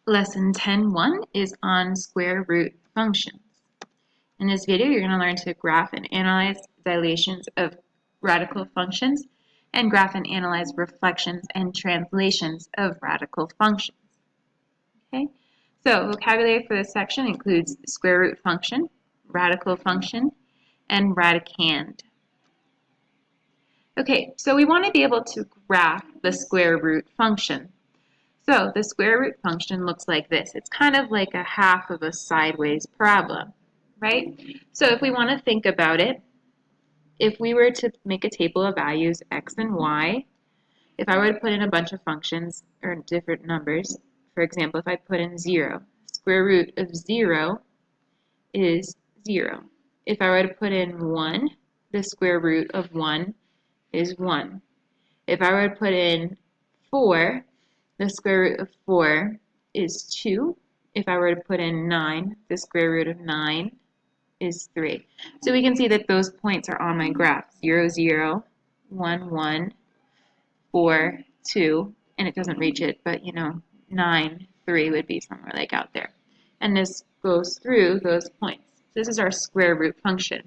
Lesson 10.1 is on square root functions. In this video, you're going to learn to graph and analyze dilations of radical functions and graph and analyze reflections and translations of radical functions. Okay, so vocabulary for this section includes square root function, radical function, and radicand. Okay, so we want to be able to graph the square root function. So the square root function looks like this. It's kind of like a half of a sideways parabola, right? So if we want to think about it, if we were to make a table of values x and y, if I were to put in a bunch of functions or different numbers, for example, if I put in 0, square root of 0 is 0. If I were to put in 1, the square root of 1 is 1. If I were to put in 4, the square root of 4 is 2. If I were to put in 9, the square root of 9 is 3. So we can see that those points are on my graph. 0, 0, 1, 1, 4, 2, and it doesn't reach it, but 9, 3 would be somewhere like out there. And this goes through those points. This is our square root function.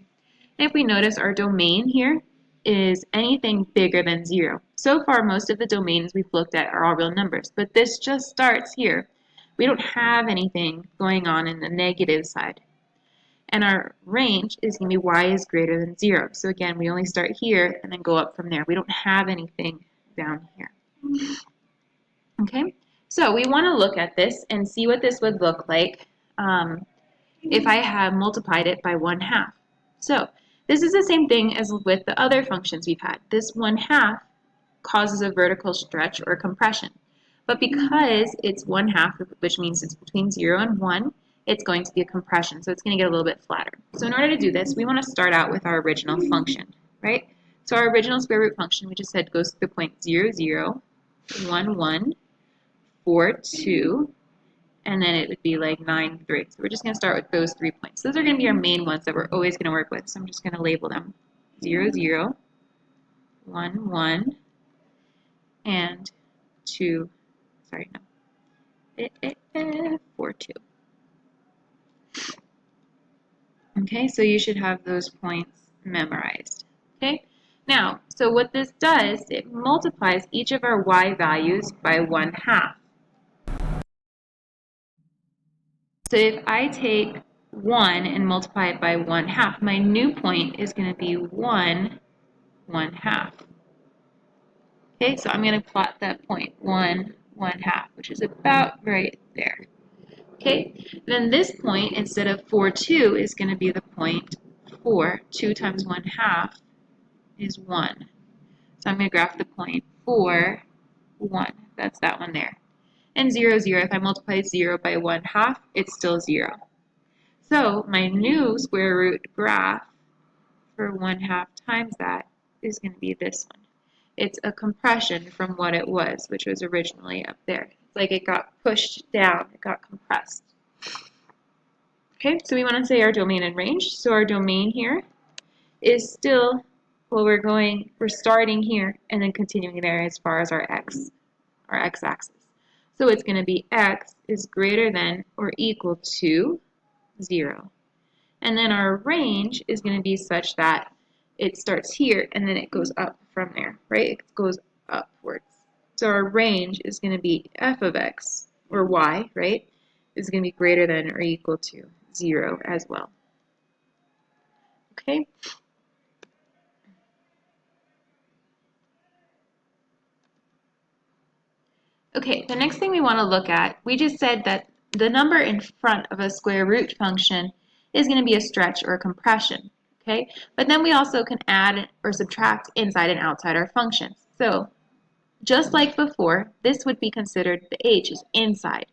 And if we notice, our domain here is anything bigger than 0. So far, most of the domains we've looked at are all real numbers, but this just starts here. We don't have anything going on in the negative side. And our range is going to be y is greater than 0. So again, we only start here and then go up from there. We don't have anything down here. Okay, so we want to look at this and see what this would look like if I have multiplied it by 1/2. So this is the same thing as with the other functions we've had. This 1/2 causes a vertical stretch or compression. But because it's 1/2, which means it's between 0 and 1, it's going to be a compression. So it's going to get a little bit flatter. So in order to do this, we want to start out with our original function, right? So our original square root function, we just said goes to the point 0, 0, 1, 1, 4, 2, and then it would be like 9, 3. So we're just going to start with those 3 points. Those are going to be our main ones that we're always going to work with. So I'm just going to label them 0, 0, 1, 1, and 2, 4, 2. Okay, so you should have those points memorized. Okay, now, so what this does, it multiplies each of our y values by 1/2. So if I take 1 and multiply it by 1/2, my new point is going to be 1, 1/2. Okay, so I'm going to plot that point 1, 1/2, which is about right there. Okay, then this point, instead of 4, 2, is going to be the point 4. 2 times 1/2 is 1. So I'm going to graph the point 4, 1. That's that one there. And 0, 0, if I multiply 0 by 1/2, it's still 0. So my new square root graph for 1/2 times that is going to be this one. It's a compression from what it was, which was originally up there. It's like it got pushed down, it got compressed. Okay, so we want to say our domain and range. So our domain here is still, well, we're starting here and then continuing there as far as our x-axis. So it's going to be x is greater than or equal to 0. And then our range is going to be such that it starts here and then it goes up from there, right? It goes upwards. So our range is going to be f of x, or y, right, is going to be greater than or equal to 0 as well. Okay? Okay, the next thing we want to look at, we just said that the number in front of a square root function is going to be a stretch or a compression. Okay, but then we also can add or subtract inside and outside our functions. So just like before, this would be considered the h is inside,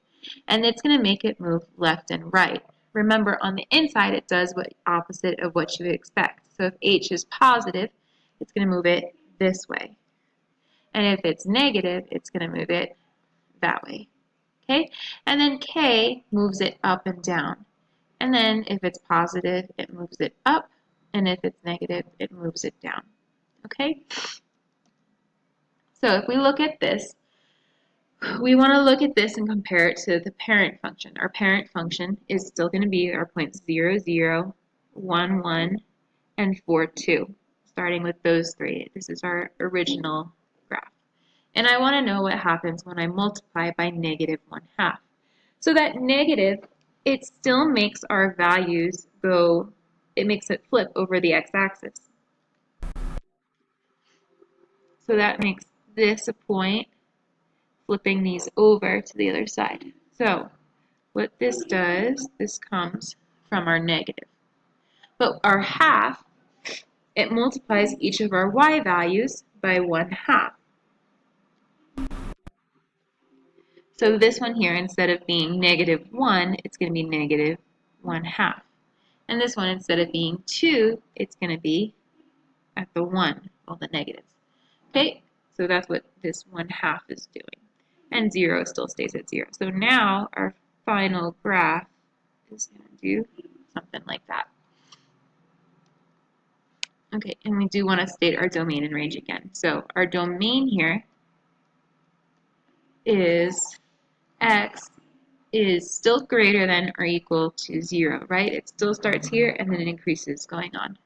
and it's going to make it move left and right. Remember, on the inside, it does what opposite of what you would expect. So if h is positive, it's going to move it this way. And if it's negative, it's going to move it that way. Okay? And then k moves it up and down. And then if it's positive, it moves it up. And if it's negative, it moves it down. Okay? So if we look at this, we want to look at this and compare it to the parent function. Our parent function is still going to be our points 0, 0, 1, 1, and 4, 2, starting with those three. This is our original graph. And I want to know what happens when I multiply by negative 1/2. So that negative, it still makes our values go, it makes it flip over the x-axis. So that makes this a point, flipping these over to the other side. So what this does, this comes from our negative. But our half, it multiplies each of our y values by 1/2. So this one here, instead of being negative 1, it's going to be negative 1/2. And this one, instead of being 2, it's going to be at the 1, all the negatives. Okay, so that's what this 1/2 is doing. And 0 still stays at 0. So now our final graph is going to do something like that. Okay, and we do want to state our domain and range again. So our domain here is x is still greater than or equal to 0, right? It still starts here and then it increases going on.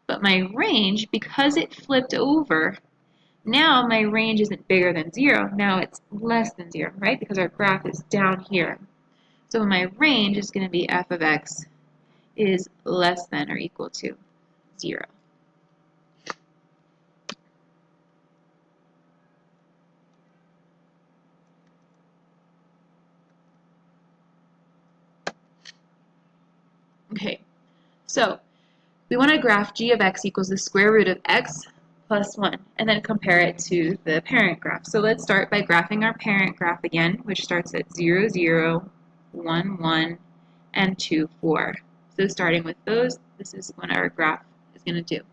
But my range, because it flipped over, now my range isn't bigger than 0. Now it's less than 0, right? Because our graph is down here. So my range is going to be f of x is less than or equal to 0. Okay, so we want to graph g of x equals the square root of x plus 1, and then compare it to the parent graph. So let's start by graphing our parent graph again, which starts at 0, 0, 1, 1, and 2, 4. So starting with those, this is what our graph is going to do.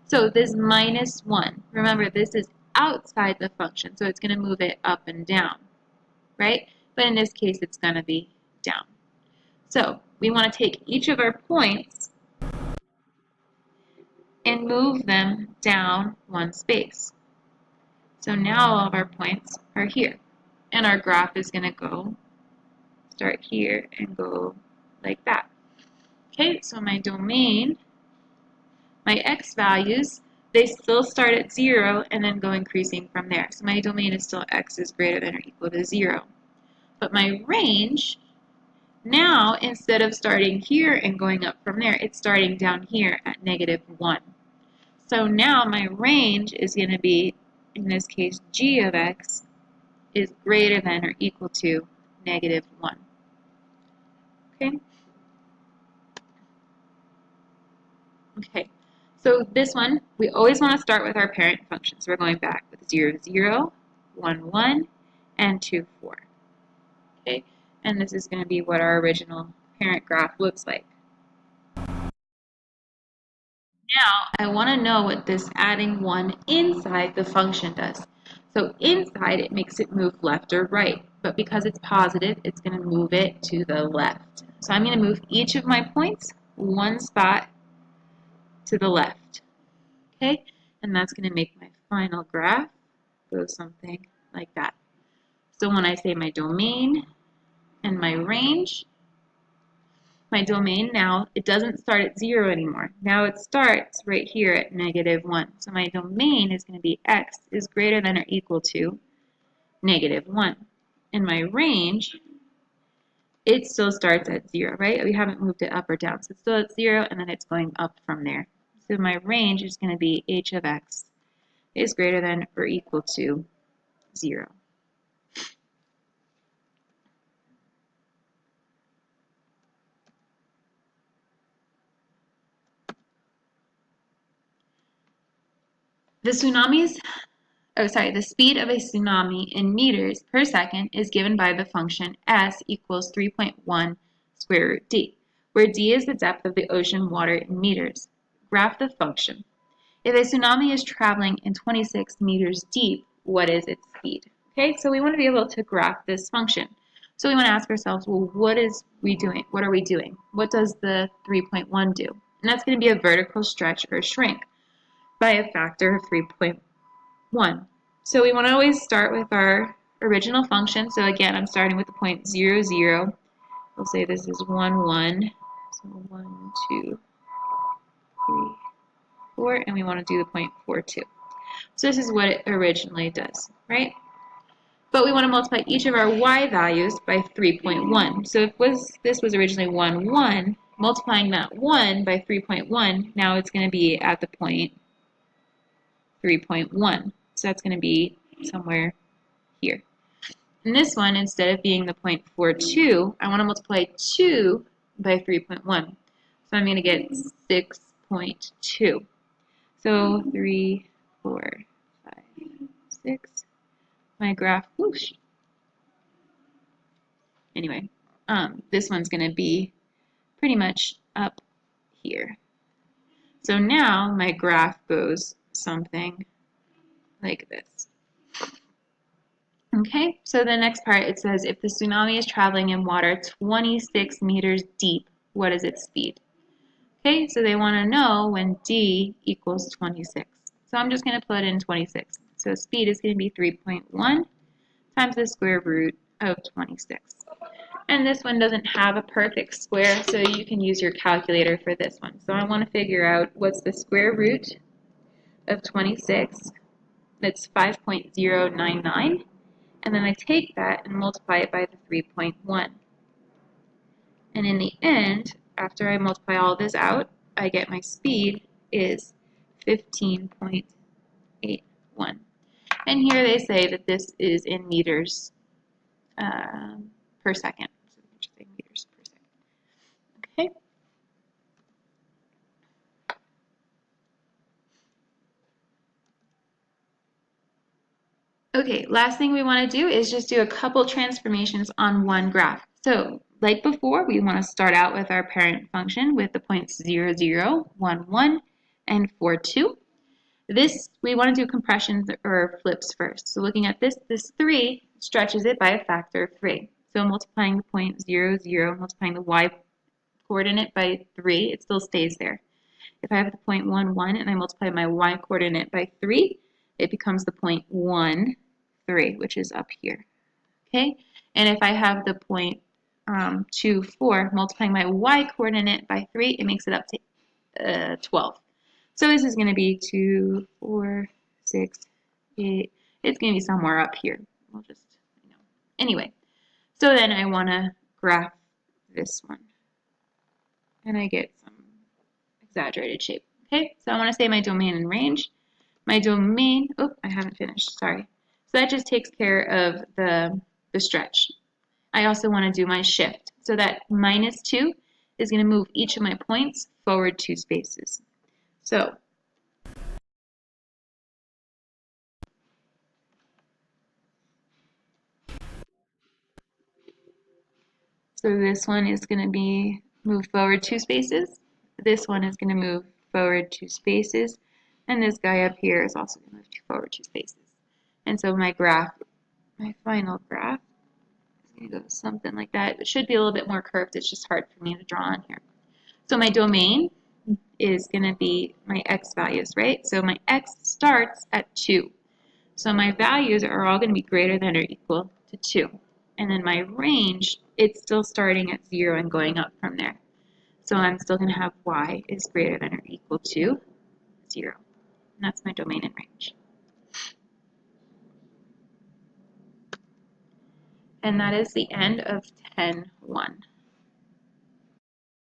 So this minus 1, remember this is outside the function, so it's going to move it up and down, right? But in this case, it's going to be down. So we want to take each of our points and move them down one space. So now all of our points are here. And our graph is going to go, start here and go like that. Okay, so my domain, my x values, they still start at 0 and then go increasing from there. So my domain is still x is greater than or equal to 0. But my range, now instead of starting here and going up from there, it's starting down here at negative 1. So now my range is going to be, in this case, g of x is greater than or equal to negative 1. Okay? Okay. So this one, we always want to start with our parent function. So we're going back with 0, 0, 1, 1, and 2, 4. Okay? And this is going to be what our original parent graph looks like. Now, I want to know what this adding 1 inside the function does. So inside, it makes it move left or right. But because it's positive, it's going to move it to the left. So I'm going to move each of my points one spot to the left. Okay? And that's going to make my final graph go something like that. So when I say my domain and my range, my domain now, it doesn't start at 0 anymore. Now it starts right here at negative 1. So my domain is going to be x is greater than or equal to negative 1. And my range, it still starts at 0, right? We haven't moved it up or down. So it's still at 0, and then it's going up from there. So my range is going to be h of x is greater than or equal to 0. The speed of a tsunami in meters per second is given by the function s equals 3.1 square root d, where d is the depth of the ocean water in meters. Graph the function. If a tsunami is traveling in 26 meters deep, what is its speed? Okay, so we want to be able to graph this function. So we want to ask ourselves, well, what are we doing? What does the 3.1 do? And that's going to be a vertical stretch or shrink by a factor of 3.1. So we want to always start with our original function. So again, I'm starting with the point 0, 0. We'll say this is 1, 1. So 1, 2, 3, 4, and we want to do the point 4, 2. So this is what it originally does, right? But we want to multiply each of our y values by 3.1. So if this was originally 1, 1, multiplying that 1 by 3.1, now it's going to be at the point 3.1. So that's going to be somewhere here. And this one, instead of being the 0.42, I want to multiply 2 by 3.1. So I'm going to get 6.2. So 3, 4, 5, 6. My graph, whoosh. Anyway, this one's going to be pretty much up here. So now my graph goes something like this. Okay, so the next part, it says, if the tsunami is traveling in water 26 meters deep, what is its speed? Okay, so they want to know when d equals 26. So I'm just going to put in 26. So speed is going to be 3.1 times the square root of 26. And this one doesn't have a perfect square, so you can use your calculator for this one. So I want to figure out what's the square root of 26. That's 5.099. And then I take that and multiply it by the 3.1. And in the end, after I multiply all this out, I get my speed is 15.81. And here they say that this is in meters per second. So we should say meters per second. Okay. Okay, last thing we want to do is just do a couple transformations on one graph. So, like before, we want to start out with our parent function with the points 0, 0, 1, 1, and 4, 2. This, we want to do compressions or flips first. So looking at this 3 stretches it by a factor of 3. So multiplying the point 0, 0, multiplying the y coordinate by 3, it still stays there. If I have the point 1, 1, and I multiply my y coordinate by 3, it becomes the point 1, 3, which is up here. Okay? And if I have the point 2, 4, multiplying my y coordinate by 3, it makes it up to 12. So this is going to be 2, 4, 6, 8. It's going to be somewhere up here. We'll just, Anyway, so then I want to graph this one. And I get some exaggerated shape. Okay, so I want to say my domain and range. My domain, oh, I haven't finished, sorry. So that just takes care of the stretch. I also want to do my shift. So that -2 is going to move each of my points forward 2 spaces. So this one is going to be moved forward 2 spaces. This one is going to move forward 2 spaces. And this guy up here is also going to move forward 2 spaces. And so my graph, my final graph, is going to go something like that. It should be a little bit more curved. It's just hard for me to draw on here. So my domain is going to be my x values, right? So my x starts at 2. So my values are all going to be greater than or equal to 2. And then my range, it's still starting at 0 and going up from there. So I'm still going to have y is greater than or equal to 0. And that's my domain and range. And that is the end of 10.1.